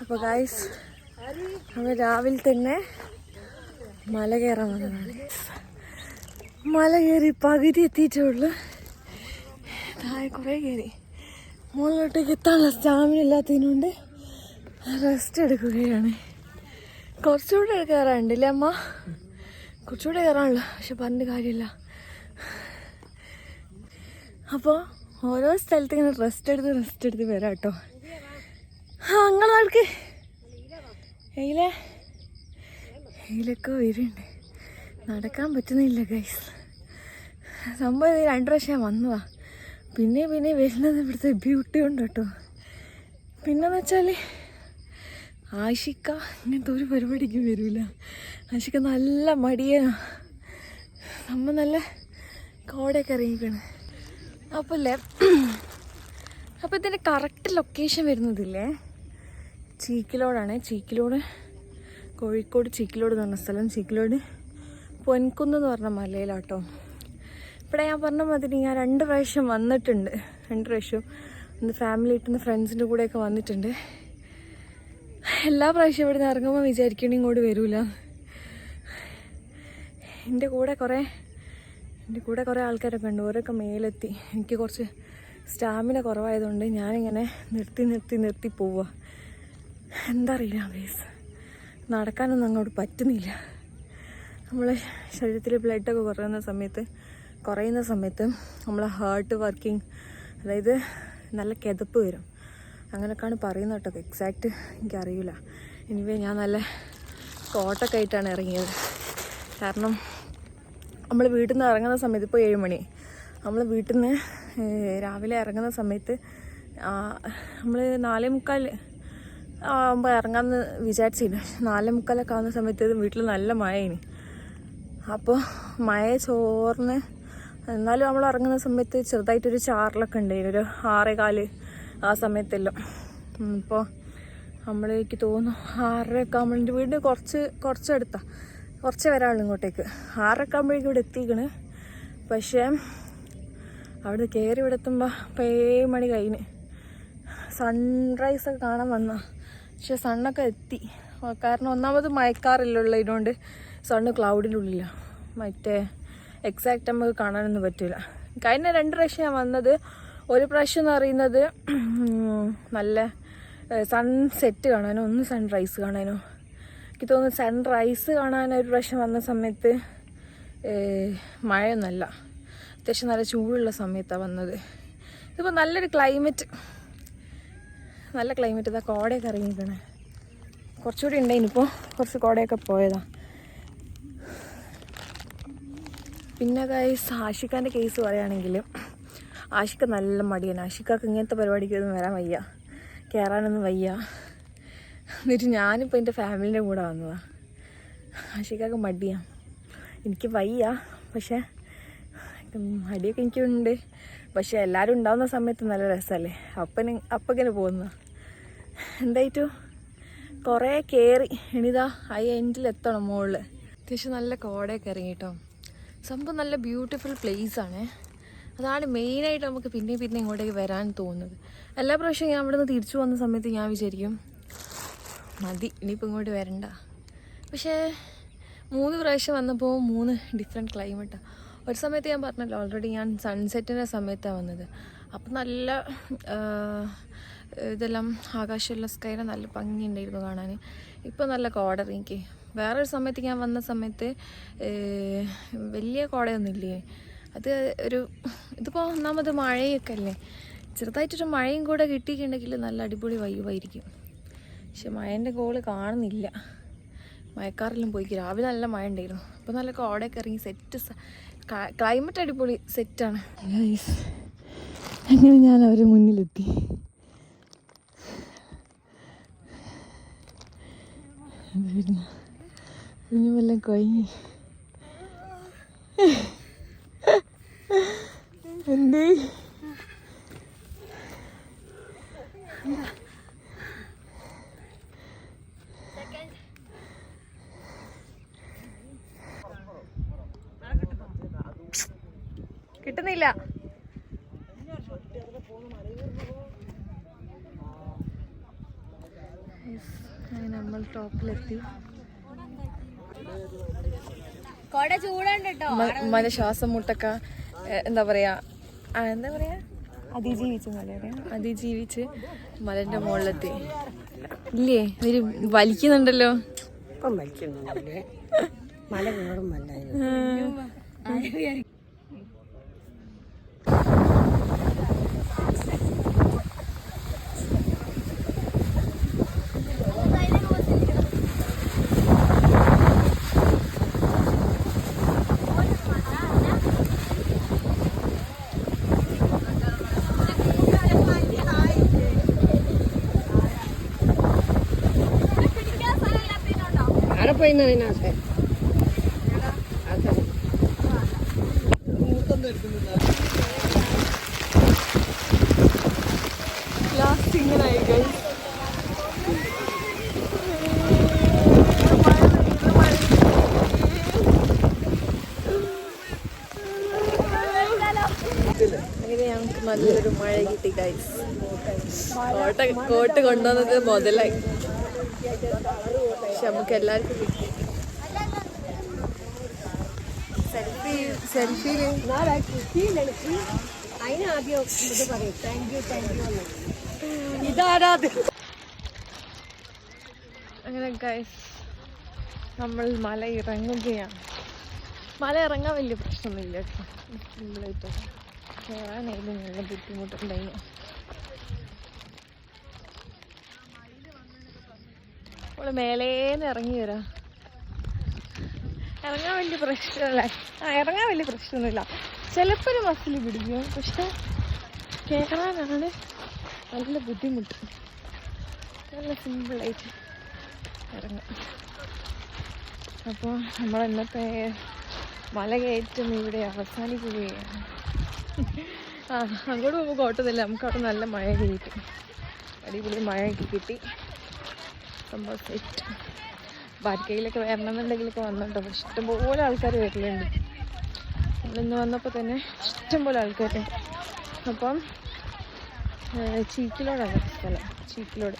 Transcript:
അപ്പോൾ ഗൈസ് നമ്മൾ രാവിലെ തന്നെ മല കയറാൻ വന്നതാണ്. മല കയറി പകുതി എത്തിയിട്ടുള്ളൂ. താഴെ കുറേ കയറി മുകളിലോട്ടേക്ക് എത്താനുള്ള സ്റ്റാമിന ഇല്ലാത്തതിനുകൊണ്ട് റെസ്റ്റ് എടുക്കുകയാണ്. കുറച്ചുകൂടെ കയറാനുണ്ടല്ലേ അമ്മ? കുറച്ചുകൂടെ കയറാനുള്ളൂ, പക്ഷെ പറഞ്ഞിട്ട് കാര്യമില്ല. അപ്പോൾ ഓരോ സ്ഥലത്ത് ഇങ്ങനെ റെസ്റ്റ് എടുത്ത് വരാം കേട്ടോ. അങ്ങനെ ആൾക്ക് എയിലൊക്കെ വരുന്നുണ്ട്. നടക്കാൻ പറ്റുന്നില്ല ഗൈസ്. സംഭവം 2 പ്രാവശ്യം വന്നതാ. പിന്നെ വരുന്നത് ഇവിടുത്തെ ബ്യൂട്ടി ഉണ്ട് കേട്ടോ. പിന്നെന്ന് വെച്ചാൽ ആഷിക്ക ഇങ്ങനത്തെ ഒരു പരിപാടിക്കും വരില്ല. ആഷിക്ക നല്ല മടിയാണ്. നമ്മൾ നല്ല കോടയൊക്കെ ഇറങ്ങിക്കണം. അപ്പോൾ ഇതിൻ്റെ കറക്റ്റ് ലൊക്കേഷൻ വരുന്നതില്ലേ ചീക്കിലോടാണ്. ചീക്കിലോട് കോഴിക്കോട് ചീക്കിലോട് എന്ന് പറഞ്ഞ സ്ഥലം. ചീക്കിലോട് പൊൻകുന്ന് എന്ന് പറഞ്ഞ മലയിലാട്ടോ. ഇവിടെ ഞാൻ പറഞ്ഞ മാതിരി ഞാൻ 2 പ്രാവശ്യം വന്നിട്ടുണ്ട്. 2 പ്രാവശ്യം ഒന്ന് ഫാമിലി ആയിട്ടൊന്ന് ഫ്രണ്ട്സിൻ്റെ കൂടെയൊക്കെ വന്നിട്ടുണ്ട്. എല്ലാ പ്രാവശ്യം ഇവിടെ നിന്ന് ഇറങ്ങുമ്പോൾ വിചാരിക്കണം ഇങ്ങോട്ട് വരില്ല. എൻ്റെ കൂടെ കുറേ ആൾക്കാരൊക്കെ ഉണ്ട്. ഓരോക്കെ മേലെത്തി. എനിക്ക് കുറച്ച് സ്റ്റാമിന കുറവായതുകൊണ്ട് ഞാനിങ്ങനെ നിർത്തി പോവുക. എന്താ അറിയില്ല ബേസ്, നടക്കാനൊന്നും അങ്ങോട്ട് പറ്റുന്നില്ല. നമ്മളെ ശരീരത്തിൽ ബ്ലഡൊക്കെ കുറയുന്ന സമയത്ത് നമ്മളെ ഹാർട്ട് വർക്കിംഗ്, അതായത് നല്ല കിതപ്പ് വരും അങ്ങനെയൊക്കെയാണ് പറയുന്നത് കേട്ടോ. എക്സാക്റ്റ് എനിക്കറിയില്ല. എനിവേ ഞാൻ നല്ല കോട്ടൊക്കെ ആയിട്ടാണ് ഇറങ്ങിയത്. കാരണം നമ്മൾ വീട്ടിൽ നിന്ന് ഇറങ്ങുന്ന സമയത്ത് ഇപ്പോൾ 7 മണി. നമ്മൾ വീട്ടിൽ നിന്ന് രാവിലെ ഇറങ്ങുന്ന സമയത്ത് നമ്മൾ 4:45 ആകുമ്പോൾ ഇറങ്ങാമെന്ന് വിചാരിച്ചില്ല. 4:45 ആവുന്ന സമയത്ത് വീട്ടിൽ നല്ല മഴയിനി. അപ്പോൾ മഴ ചോർന്ന് എന്നാലും നമ്മൾ ഇറങ്ങുന്ന സമയത്ത് ചെറുതായിട്ടൊരു ചാറലൊക്കെ ഉണ്ടായിരുന്നു. ഒരു 6:15 ആ സമയത്തെല്ലാം. ഇപ്പോൾ എനിക്ക് തോന്നുന്നു 6:30 ആകുമ്പോൾ എൻ്റെ വീട് കുറച്ച് വരാനുള്ളൂ ഇങ്ങോട്ടേക്ക്. 6:30 ആകുമ്പോഴേക്കും ഇവിടെ എത്തിക്കണ്. പക്ഷേ അവിടെ കയറി ഇവിടെ എത്തുമ്പോൾ 7 മണി കഴിഞ്ഞ്. സൺറൈസൊക്കെ കാണാൻ വന്ന, പക്ഷെ സണ്ണൊക്കെ എത്തി. കാരണം ഒന്നാമത് മഴക്കാറില്ലുള്ളതിനോണ്ട് സണ്ണ് ക്ലൗഡിൻ്റെ ഉള്ളിലാണ്. എക്സാക്റ്റ് നമുക്ക് കാണാനൊന്നും പറ്റില്ല. കഴിഞ്ഞ 2 പ്രാവശ്യം ഞാൻ വന്നത്. ഒരു പ്രാവശ്യം എന്ന് പറയുന്നത് നല്ല സൺസെറ്റ് കാണാനോ, ഒന്ന് സൺറൈസ് കാണാനോ. എനിക്ക് തോന്നുന്നു സൺറൈസ് കാണാൻ ഒരു പ്രാവശ്യം വന്ന സമയത്ത് മഴയൊന്നുമല്ല, അത്യാവശ്യം നല്ല ചൂടുള്ള സമയത്താണ് വന്നത്. ഇതിപ്പോൾ നല്ലൊരു നല്ല ക്ലൈമറ്റ്. ഇതാ കോടയൊക്കെ ഇറങ്ങിയിരിക്കണേ. കുറച്ചുകൂടി ഉണ്ടായിനിപ്പോൾ, കുറച്ച് കോടയൊക്കെ പോയതാണ്. പിന്നെ ഗൈസ് ആഷിക്കാൻ്റെ കേസ് പറയുകയാണെങ്കിൽ ആഷിക്ക നല്ല മടിയാണ്. ആഷിക്കാക്ക് ഇങ്ങനത്തെ പരിപാടിക്കൊന്നും വരാൻ വയ്യ, കയറാനൊന്നും വയ്യ. എന്നിട്ട് ഞാനിപ്പോൾ എൻ്റെ ഫാമിലിൻ്റെ കൂടെ വന്നതാണ്. ആഷിക്കാക്ക് മടിയാണ്, എനിക്ക് വയ്യ. പക്ഷേ മടിയൊക്കെ എനിക്കുണ്ട്. പക്ഷേ എല്ലാവരും ഉണ്ടാവുന്ന സമയത്ത് നല്ല രസമല്ലേ. അപ്പങ്ങനെ പോകുന്ന എന്തായിട്ടു കുറേ കയറി. ഇനിതാ എൻഡിലെത്തണം മുകളിൽ. അത്യാവശ്യം നല്ല കോടയൊക്കെ ഇറങ്ങി കേട്ടോ. സംഭവം നല്ല ബ്യൂട്ടിഫുൾ പ്ലേസാണ്. അതാണ് മെയിനായിട്ട് നമുക്ക് പിന്നെ ഇങ്ങോട്ടേക്ക് വരാൻ തോന്നുന്നത്. എല്ലാ പ്രാവശ്യവും ഞാൻ ഇവിടെ നിന്ന് തിരിച്ചു വന്ന സമയത്ത് ഞാൻ വിചാരിക്കും മതി ഇനിയിപ്പോൾ ഇങ്ങോട്ട് വരണ്ട. പക്ഷേ 3 പ്രാവശ്യം വന്നപ്പോൾ 3 ഡിഫറെൻറ്റ് ക്ലൈമറ്റാണ്. ഒരു സമയത്ത് ഞാൻ പറഞ്ഞല്ലോ ഓൾറെഡി ഞാൻ സൺസെറ്റിൻ്റെ സമയത്താണ് വന്നത്. അപ്പം നല്ല ഇതെല്ലാം ആകാശമുള്ള സ്കൈനെ നല്ല ഭംഗിയുണ്ടായിരുന്നു കാണാൻ. ഇപ്പോൾ നല്ല കോട ഇറങ്ങി. വേറൊരു സമയത്ത് ഞാൻ വന്ന സമയത്ത് വലിയ കോടയൊന്നും ഇല്ലേ. ഇതിപ്പോൾ ഒന്നാമത് മഴയൊക്കെ അല്ലേ. ചെറുതായിട്ടൊരു മഴയും കൂടെ കിട്ടിയിട്ടുണ്ടെങ്കിൽ നല്ല അടിപൊളി വൈബായിരിക്കും. പക്ഷെ മഴേൻ്റെ കോള് കാണുന്നില്ല. മഴക്കാറെല്ലാം പോയി. രാവിലെ നല്ല മഴ ഉണ്ടായിരുന്നു. അപ്പോൾ നല്ല കോടയൊക്കെ ഇറങ്ങി സെറ്റ്. ക്ലൈമറ്റ് അടിപൊളി സെറ്റാണ്. അങ്ങനെ ഞാൻ അവരെ മുന്നിലെത്തി. കുഞ്ഞുമെല്ലാം കഴിഞ്ഞ് എന്തേ കിട്ടുന്നില്ല. അങ്ങനെ നമ്മൾ ടോപ്പിലെത്തി. മല ശ്വാസം മുട്ടൊക്കെ എന്താ പറയാ അതിജീവിച്ച് അതിജീവിച്ച് മലന്റെ മുകളിലെത്തി. ഇല്ലേ ഒരു വലിക്കുന്നുണ്ടല്ലോ. മല കയറും പോയിന്നതിനകത്ത് ലാസ്റ്റ് ഇങ്ങനായി ഗൈസ്. അങ്ങനെ ഞങ്ങൾക്ക് നല്ലൊരു മഴ കിട്ടി ഗൈസ്. കോട്ട് കൊണ്ടുവന്നത് മുതലായി. പക്ഷെ നമുക്ക് എല്ലാവർക്കും കിട്ടി. അങ്ങനെ ഗൈസ് നമ്മൾ മല ഇറങ്ങുകയാണ്. മല ഇറങ്ങാൻ വലിയ പ്രശ്നമൊന്നുമില്ല കേട്ടോ. സിമ്പിളായിട്ട് കയറാനായിരുന്നു നല്ല ബുദ്ധിമുട്ടുണ്ടായി. നമ്മള് മേലേന്ന് ഇറങ്ങി വരാം. ഇറങ്ങാൻ വലിയ പ്രശ്നമല്ല. ഇറങ്ങാൻ വലിയ പ്രശ്നമൊന്നുമില്ല. ചിലപ്പോൾ ഒരു മസിൽ പിടിക്കും. പക്ഷെ കയറാനാണ് നല്ല ബുദ്ധിമുട്ട്. നല്ല സിമ്പിളായിട്ട് ഇറങ്ങാം. അപ്പോൾ നമ്മൾ ഇന്നത്തെ മല കയറ്റം ഇവിടെ അവസാനിക്കുകയാണ്. അങ്ങോട്ട് പോകുമ്പോൾ കോട്ടത്തില്ല. നമുക്കവിടെ നല്ല മഴ കിട്ടി. അടിപൊളി മഴയൊക്കെ കിട്ടി. സംഭവം സെറ്റ്. ബാരിക്കയിലൊക്കെ വരണമെന്നുണ്ടെങ്കിലൊക്കെ വന്നിട്ടോ. പക്ഷെ ഇഷ്ടംപോലെ ആൾക്കാർ വരലുണ്ട്. നമ്മളിന്ന് വന്നപ്പോൾ തന്നെ ഇഷ്ടംപോലെ ആൾക്കാരുണ്ട്. അപ്പം ചീക്കിലോടാണ് സ്ഥലം. ചീക്കിലോട്